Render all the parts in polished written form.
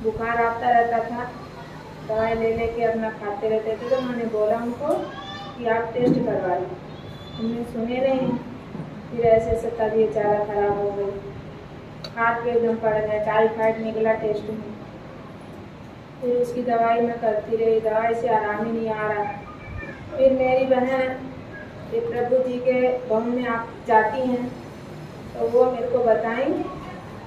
बुखार आता रहता था, दवाई ले लेके अपना खाते रहते थे। तो मैंने बोला उनको कि आप टेस्ट करवा लो, उन्होंने सुने नहीं। फिर ऐसे ऐसे तबीयत ज़्यादा खराब हो गई, हाथ पे एकदम पड़ गए, टाइफाइड निकला टेस्ट में। फिर उसकी दवाई मैं करती रही, दवाई से आराम ही नहीं आ रहा। फिर मेरी बहन ये प्रभु जी के भवन में आप जाती हैं, तो वो मेरे को बताएं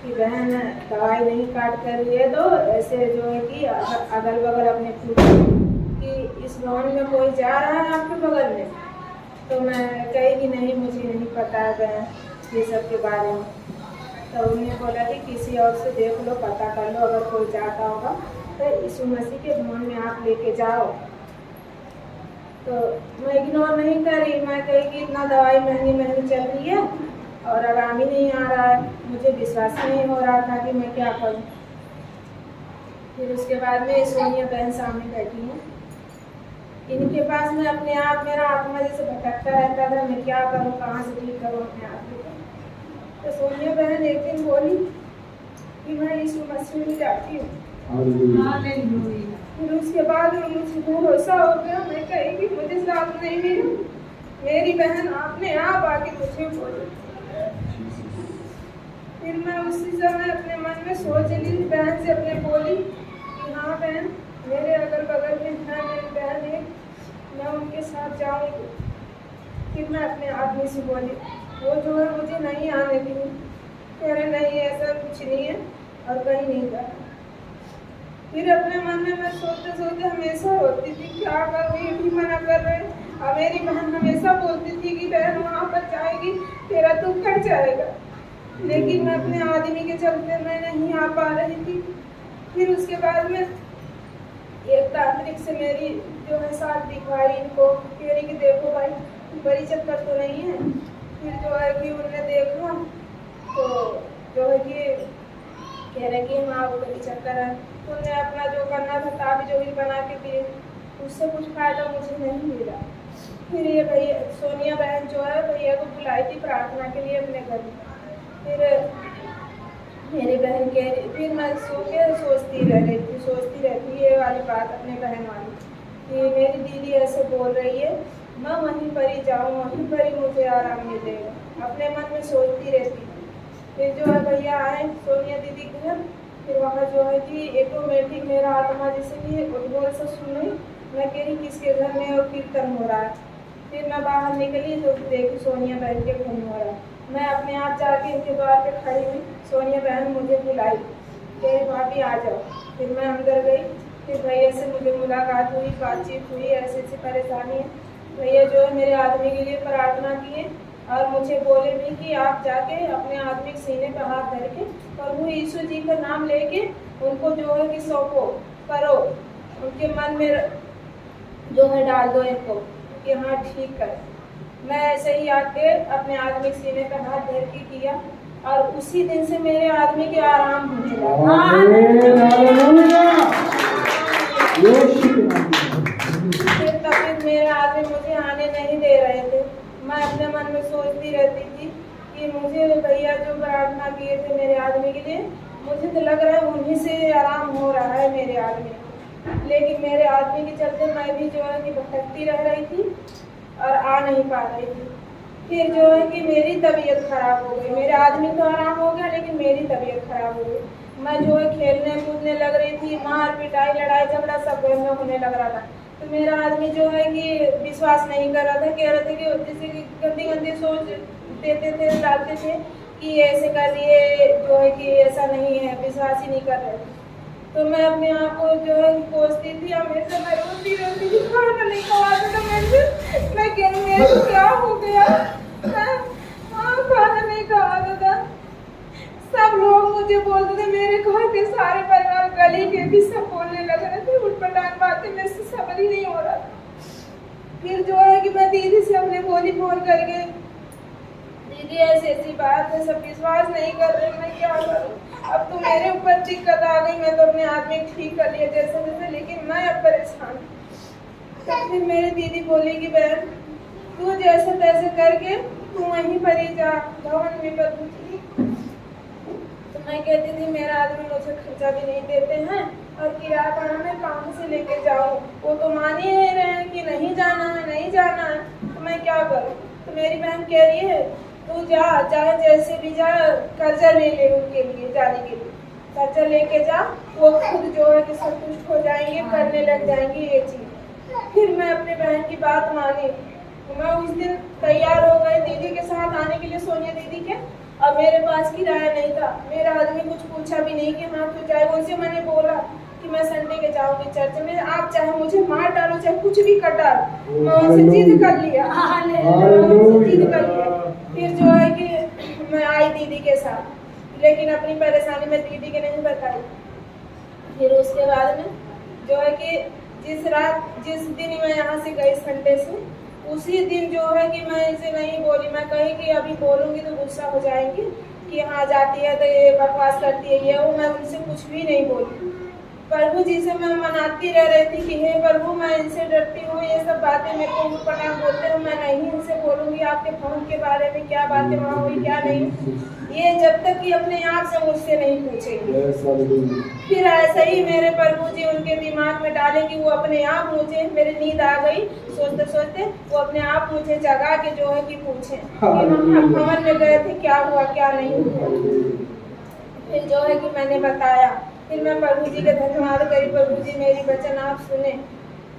कि बहन दवाई नहीं काट कर लिए दो, ऐसे जो है कि अगल बगल अपने पूछो कि इस भवन में कोई जा रहा है आपके बगल में। तो मैं कही कि नहीं, मुझे नहीं पता है बहन ये सब के बारे में। तो उन्होंने बोला कि किसी और से देख लो, पता कर लो, अगर कोई जाता होगा तो यीशु मसीह के भवन में आप लेके जाओ। तो मैं इग्नोर नहीं करी, मैं कही कि इतना दवाई महंगी महंगी चल रही है और आराम ही नहीं आ रहा है, मुझे विश्वास नहीं हो रहा था कि मैं क्या करूं। फिर उसके बाद में सोनिया बहन सामने बैठी हैं, इनके पास में अपने आप मेरा आत्मा जैसे भटकता रहता था, मैं क्या करूं, कहाँ से ठीक करूं अपने आप को। तो सोनिया बहन एक दिन बोली कि मैं यीशु मसीह में जाती हूँ। फिर उसके बाद मुझे भरोसा हो गया, मैं कही कि मुझे साथ नहीं मिली, मेरी बहन आपने आप आके मुझे बोली। फिर मैं उसी समय अपने मन में सोच ली, बहन से अपने बोली कि हाँ बहन, मेरे अगल बगल में है मेरी बहन है, मैं उनके साथ जाऊँगी। फिर मैं अपने आदमी से बोली, वो जो है मुझे नहीं आने दी, कह रहे नहीं ऐसा कुछ नहीं है और कहीं नहीं जाना। फिर अपने मन में मैं सोचते सोचते हमेशा होती थी क्या करूँ, ये भी मना कर रहे हैं। और मेरी बहन हमेशा बोलती थी कि बहन वहाँ पर जाएगी तेरा दुख कट जाएगा, लेकिन मैं अपने आदमी के चलते मैं नहीं आ पा रही थी। फिर उसके बाद में एक तांत्रिक से मेरी जो है साथ दिखवाई इनको, कह रही कि देखो भाई बड़ी चक्कर तो नहीं है। फिर जो है कि उन्होंने देखा तो जो है कि कह रहे कि हाँ वो बड़ी चक्कर है। उन्होंने अपना जो करना था ताबी जो भी बना के दिए, उससे कुछ फायदा मुझे नहीं मिला। फिर ये भैया सोनिया बहन जो है भैया को बुलाई थी प्रार्थना के लिए अपने घर में। फिर मेरी बहन के फिर मैं सो के सोचती रहती ये वाली बात अपने बहन वाली कि मेरी दीदी ऐसे बोल रही है, मैं वहीं पर ही जाऊँ, वहीं पर ही मुझे आराम मिलेगा, अपने मन में सोचती रहती। फिर जो है भैया आए सोनिया दीदी के घर। फिर वहाँ जो है कि ऑटोमेटिक मेरा आत्मा जैसे कि उद्घोल से सुनी, मैं कह रही किसके घर में और कीर्तन हो रहा है। फिर मैं बाहर निकली तो देखी सोनिया बहन के घर में हो रहा है। मैं अपने आप जाके इनके द्वार पे खड़ी हुई, सोनिया बहन मुझे बुलाई, कह रही भाभी आ जाओ। फिर मैं अंदर गई, फिर भैया से मुझे मुलाकात हुई, बातचीत हुई, ऐसी ऐसी परेशानी है। भैया जो है मेरे आदमी के लिए प्रार्थना किए और मुझे बोले भी कि आप जाके अपने आदमी के सीने पर हाथ धर के प्रभु यीशु जी का नाम लेके उनको जो है कि सौंपो करो, उनके मन में जो है डाल दो इनको कि हाँ ठीक कर। मैं ऐसे ही आके अपने आदमी के सीने पर हाथ धर के किया और उसी दिन से मेरे आदमी के आराम होने लगा। तब मेरे आदमी मुझे आने नहीं दे रहे थे। मैं अपने मन में सोचती रहती थी कि मुझे भैया जो प्रार्थना किए थे मेरे आदमी के लिए, मुझे तो लग रहा है उन्हीं से आराम हो रहा है मेरे आदमी को, लेकिन मेरे आदमी के चलते मैं भी जो है कि भटकती रह रही थी और आ नहीं पा रही थी। फिर जो है कि मेरी तबीयत खराब हो गई, मेरे आदमी तो आराम हो गया लेकिन मेरी तबीयत खराब हो गई। मैं जो है खेलने कूदने लग रही थी, मार पिटाई लड़ाई झगड़ा सब घर में होने लग रहा था। तो मेरा आदमी जो है कि विश्वास नहीं कर रहा था, कह रहे थे कि जैसे कि गंदी गंदी सोच देते थे, डालते थे कि ऐसे कर लिए जो है कि ऐसा नहीं है, विश्वास ही नहीं कर रहे थे। तो मैं अपने आप को जो है कोसती थी, हमेशा मैं रोती रहती थी, खाना नहीं खवाता था मेरे, मैं कहूँ क्या हो गया, खाना नहीं खवाता था। सब लोग मुझे बोलते थे, मेरे घर के सारे परिवार गली के भी सब बोलने लग रहे थे, उठपटांग बातें मेरे से समझ ही नहीं हो रहा था। फिर जो है कि मैं दीदी से अपने बोली फोन करके, दीदी ऐसी ऐसी बात है, सब विश्वास नहीं कर रहे, मैं क्या करूँ, अब तो मेरे ऊपर दिक्कत आ गई, मैं तो अपने आदमी ठीक कर लिया जैसे जैसे, लेकिन मैं अब परेशान। तो फिर मेरी दीदी बोली कि बहन तू जैसे तैसे करके तू वहीं पर ही जा, भवन में पर। तो मैं कहती थी मेरा आदमी मुझे खर्चा भी नहीं देते हैं और किराया भाड़ा मैं कहाँ से लेके जाऊँ। वो तो मान ही नहीं रहे हैं कि नहीं जाना है, नहीं जाना है, तो मैं क्या करूँ। तो मेरी बहन कह रही है तू जा, चाहे जैसे भी जा, कर्जा ले ले उनके लिए जाने के लिए, कर्जा लेके जा, वो खुद जो है कि संतुष्ट हो जाएंगे, करने लग जाएंगे ये चीज़। फिर मैं अपने बहन की बात मानी। मैं उस दिन तैयार हो गई दीदी के साथ आने के लिए, सोनिया दीदी के। अब मेरे पास किराया नहीं था, मेरा आदमी कुछ पूछा भी नहीं कि हाँ तू जाए। उनसे मैंने बोला कि मैं संडे के जाऊंगी चर्च में, आप चाहे मुझे मार डालो, चाहे कुछ भी कर डालो। मैं उनसे जिद कर लिया, उनसे जिद कर लिया। फिर जो है कि मैं आई दीदी के साथ, लेकिन अपनी परेशानी मैं दीदी के नहीं बताई। फिर उसके बाद में जो है कि जिस दिन मैं यहाँ से गई संडे से, उसी दिन जो है कि मैं इसे नहीं बोली। मैं कही कि अभी बोलूँगी तो गुस्सा हो जाएंगी कि हाँ जाती है तो ये बकवास करती है ये वो। मैं उनसे कुछ भी नहीं बोली। प्रभु जी से मैं मनाती रह रही थी कि हे प्रभु मैं इनसे डरती हूँ, ये सब बातें मेरे को ऊपर बोलते हो, मैं नहीं इनसे बोलूँगी आपके फोन के बारे में, क्या बातें वहाँ हुई क्या नहीं, ये जब तक कि अपने आप से मुझसे नहीं पूछेंगे। फिर ऐसे ही मेरे प्रभु जी उनके दिमाग में डाले कि वो अपने आप मुझे, मेरी नींद आ गई सोचते सोचते, वो अपने आप मुझे जगा के जो है कि पूछे कि हम भवन में गए थे, क्या हुआ क्या नहीं हुआ। फिर जो है कि मैंने बताया। फिर मैं प्रभु जी का धन्यवाद करी, प्रभु जी मेरी वचन आप सुने।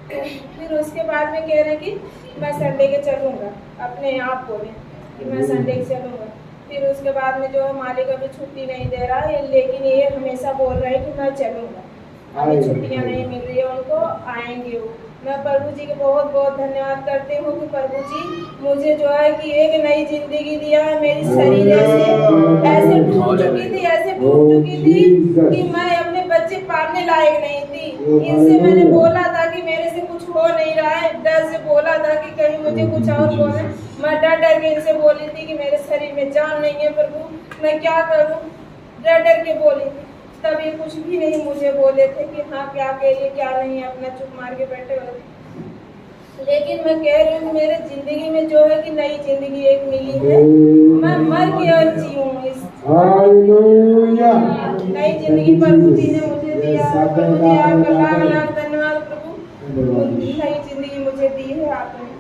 फिर उसके बाद में कह रहे कि मैं संडे के चलूँगा, अपने आप बोले कि मैं संडे के चलूँगा। फिर उसके बाद में जो है मालिक अभी छुट्टी नहीं दे रहा है, लेकिन ये हमेशा बोल रहे हैं कि मैं चलूँगा। अभी छुट्टियाँ नहीं मिल रही है उनको, आएंगे वो। मैं प्रभु जी के बहुत बहुत धन्यवाद करती हूँ कि प्रभु जी मुझे जो है कि एक नई जिंदगी दिया है। मेरी शरीर ऐसे टूट चुकी थी, ऐसे टूट चुकी थी कि मैं अपने बच्चे पालने लायक नहीं थी। इनसे मैंने बोला था कि मेरे से कुछ हो नहीं रहा है, डर से बोला था कि कहीं मुझे कुछ और बोले। मैं डर डर के इनसे बोली थी कि मेरे शरीर में जान नहीं है प्रभु, मैं क्या करूँ, डर डर के बोली थी। तब ये कुछ भी नहीं मुझे बोले थे कि हाँ क्या कहिए क्या नहीं, अपना चुप मार के बैठे हो। लेकिन मैं कह रही हूँ मेरे जिंदगी में जो है कि नई जिंदगी एक मिली है, मैं मर के और जीऊँ इस नई जिंदगी प्रभु जी ने मुझे दिया। प्रभु जी आपका लाख लाख धन्यवाद प्रभु, नई जिंदगी मुझे दी है आपने।